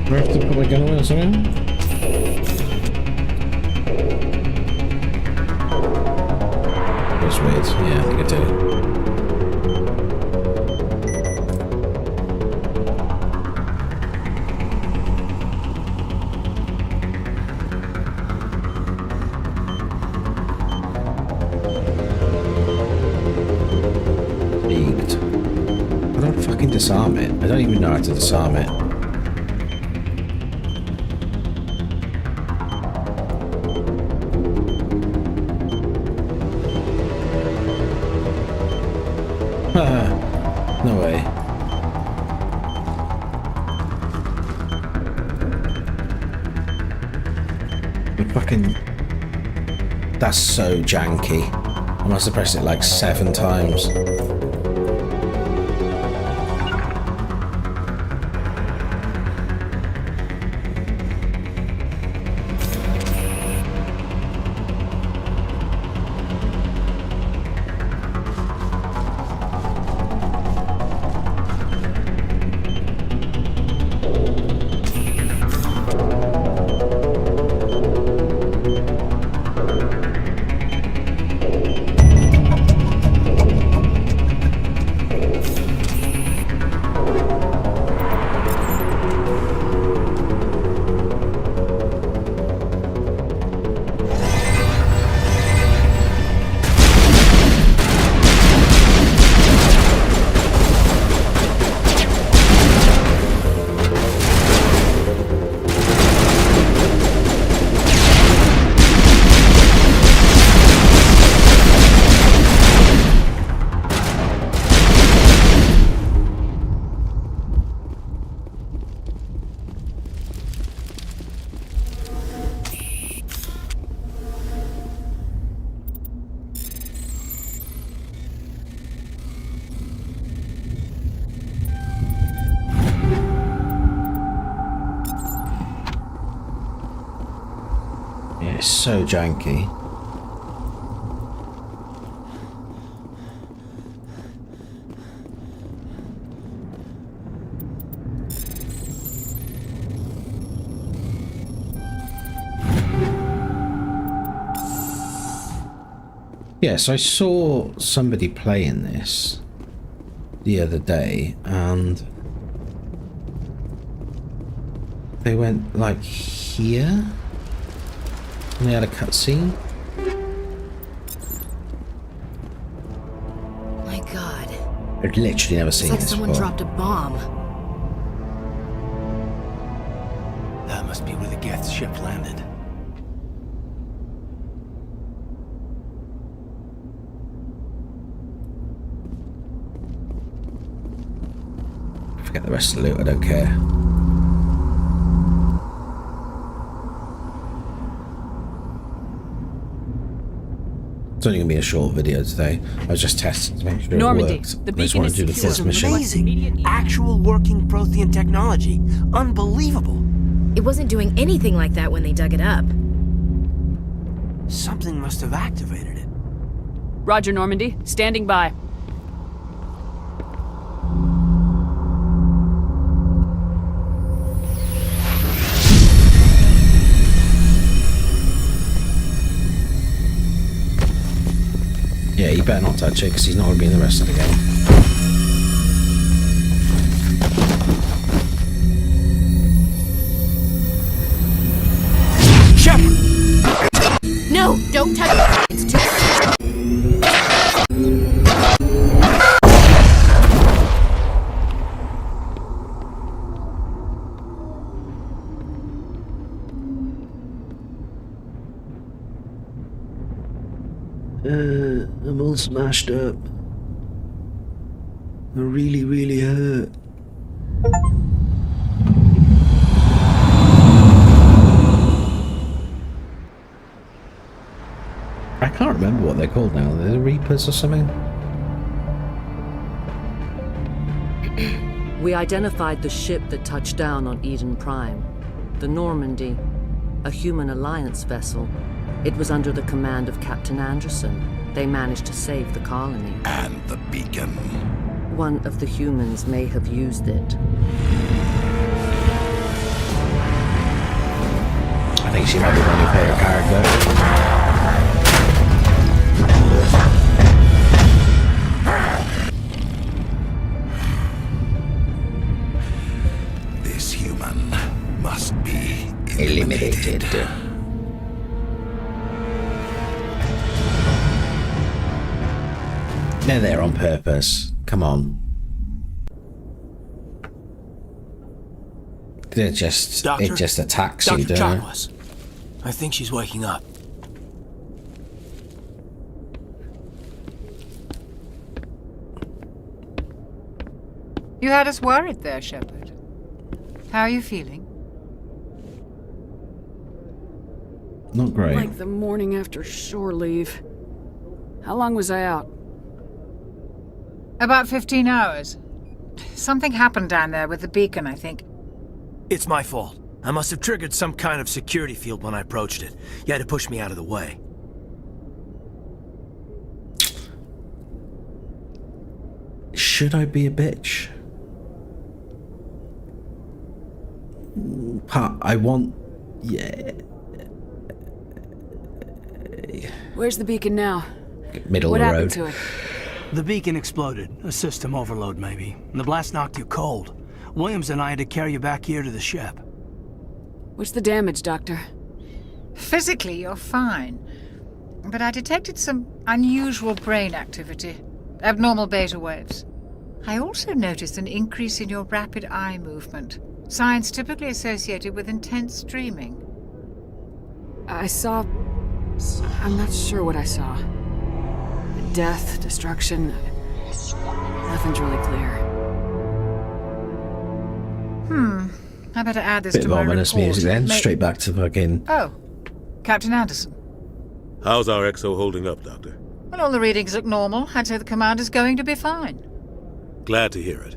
Do I have to put my gun away or something? That's weird. Yeah, I think I do. Peaked. I don't fucking disarm it. I don't even know how to disarm it. No way. The fucking... That's so janky. I must have pressed it like 7 times. It's so janky. Yes, I saw somebody playing this. the other day, and they went like here, and they had a cutscene. My God. I've literally never seen It's like this someone before. dropped a bomb. That must be where the Geth ship landed. Forget the rest of the loot, I don't care. It's only going to be a short video today. I was just testing to make sure Normandy, it worked. the I just beacon want is to do the secure. first mission. Amazing! Actual working Prothean technology. Unbelievable. It wasn't doing anything like that when they dug it up. Something must have activated it. Roger, Normandy. Standing by. Yeah, you better not touch it, because he's not going to be in the rest of the game. Shepard! No, don't touch it. It's too... I'm all smashed up. I really, really hurt. I can't remember what they're called now. They're the Reapers or something? We identified the ship that touched down on Eden Prime. The Normandy, a human alliance vessel. It was under the command of Captain Anderson. They managed to save the colony. And the beacon. One of the humans may have used it. I think she might be my new favorite character. This human must be eliminated. They're there on purpose. Come on. They're just... Doctor? It just attacks Dr. you, don't it? Chakwas. I think she's waking up. You had us worried there, Shepard. How are you feeling? Not great. Like the morning after shore leave. How long was I out? About 15 hours. Something happened down there with the beacon, I think. It's my fault. I must have triggered some kind of security field when I approached it. You had to push me out of the way. Should I be a bitch? I want... Yeah. Where's the beacon now? Middle What of the happened road. to it? The beacon exploded. A system overload, maybe. The blast knocked you cold. Williams and I had to carry you back here to the ship. What's the damage, Doctor? Physically, you're fine. But I detected some unusual brain activity. Abnormal beta waves. I also noticed an increase in your rapid eye movement. Signs typically associated with intense dreaming. I saw... I'm not sure what I saw. Death, destruction... Nothing's really clear. I better add this Bit to of my ominous report. music then. May- Straight back to fucking... Oh, Captain Anderson. How's our XO holding up, Doctor? Well, all the readings look normal. I'd say the commander's going to be fine. Glad to hear it.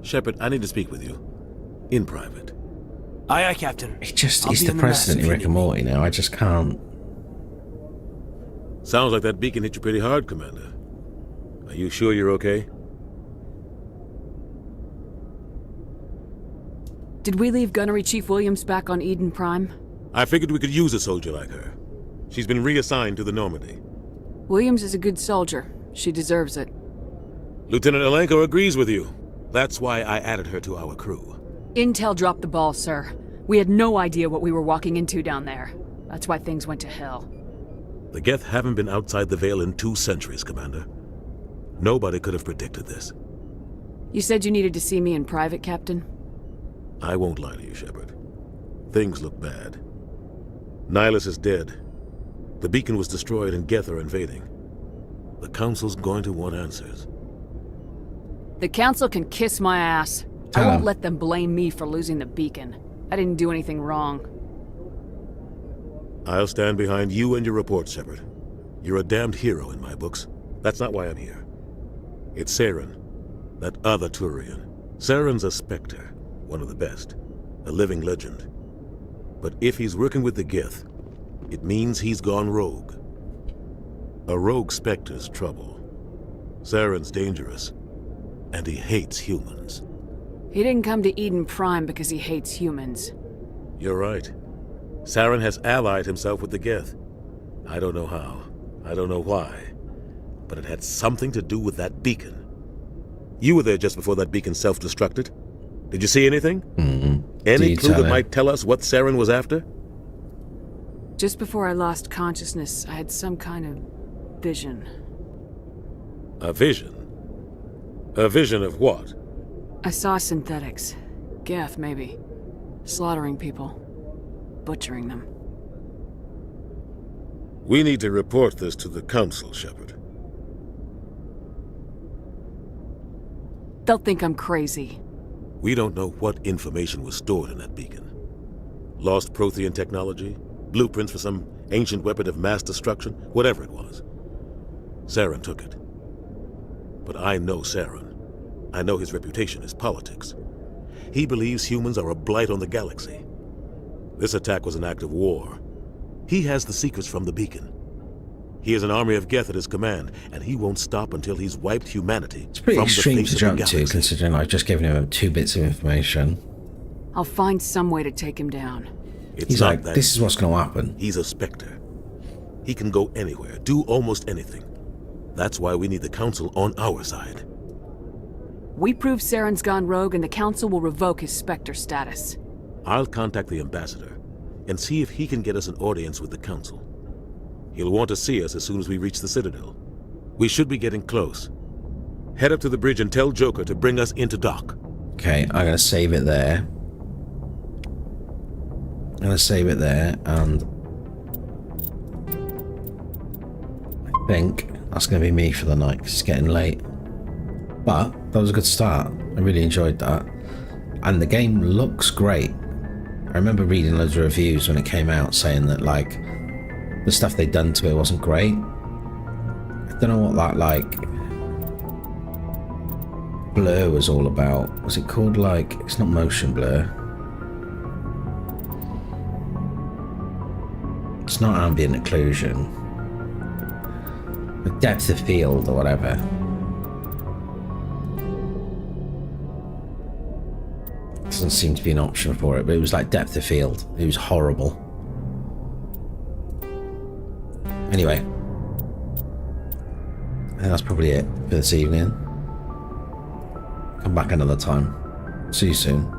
Shepard, I need to speak with you. In private. Aye, aye, Captain. He's the president in Rick and Morty now. I just can't... Sounds like that beacon hit you pretty hard, Commander. Are you sure you're okay? Did we leave Gunnery Chief Williams back on Eden Prime? I figured we could use a soldier like her. She's been reassigned to the Normandy. Williams is a good soldier. She deserves it. Lieutenant Alenko agrees with you. That's why I added her to our crew. Intel dropped the ball, sir. We had no idea what we were walking into down there. That's why things went to hell. The Geth haven't been outside the Veil in 2 centuries, Commander. Nobody could have predicted this. You said you needed to see me in private, Captain? I won't lie to you, Shepard. Things look bad. Nihilus is dead. The beacon was destroyed and Geth are invading. The Council's going to want answers. The Council can kiss my ass. I won't let them blame me for losing the beacon. I didn't do anything wrong. I'll stand behind you and your report, Shepard. You're a damned hero in my books. That's not why I'm here. It's Saren, that other Turian. Saren's a Spectre, one of the best, a living legend. But if he's working with the Geth, it means he's gone rogue. A rogue Spectre's trouble. Saren's dangerous, and he hates humans. He didn't come to Eden Prime because he hates humans. You're right. Saren has allied himself with the Geth. I don't know how. I don't know why. But it had something to do with that beacon. You were there just before that beacon self-destructed. Did you see anything? Any clue that might tell us what Saren was after? Just before I lost consciousness, I had some kind of vision. A vision? A vision of what? I saw synthetics. Geth, maybe. Slaughtering people. Butchering them. We need to report this to the Council, Shepard. They'll think I'm crazy. We don't know what information was stored in that beacon. Lost Prothean technology? Blueprints for some ancient weapon of mass destruction? Whatever it was. Saren took it. But I know Saren. I know his reputation is politics. He believes humans are a blight on the galaxy. This attack was an act of war. He has the secrets from the beacon. He has an army of Geth at his command, and he won't stop until he's wiped humanity. It's pretty from extreme the to face of jump the to, galaxy. considering I've just given him 2 bits of information. I'll find some way to take him down. He's like, this is what's going to happen. He's a Spectre. He can go anywhere, do almost anything. That's why we need the Council on our side. We prove Saren's gone rogue and the Council will revoke his Spectre status. I'll contact the Ambassador and see if he can get us an audience with the Council. He'll want to see us as soon as we reach the Citadel. We should be getting close. Head up to the bridge and tell Joker to bring us into dock. Okay, I'm going to save it there. I'm going to save it there, and I think that's going to be me for the night, because it's getting late. But that was a good start. I really enjoyed that. And the game looks great. I remember reading loads of reviews when it came out saying that, like, the stuff they'd done to it wasn't great. I don't know what that, like, blur was all about. Was it called, like, it's not motion blur. It's not ambient occlusion. The depth of field or whatever. Doesn't seem to be an option for it, but it was like depth of field. It was horrible. Anyway, I think that's probably it for this evening. Come back another time. See you soon.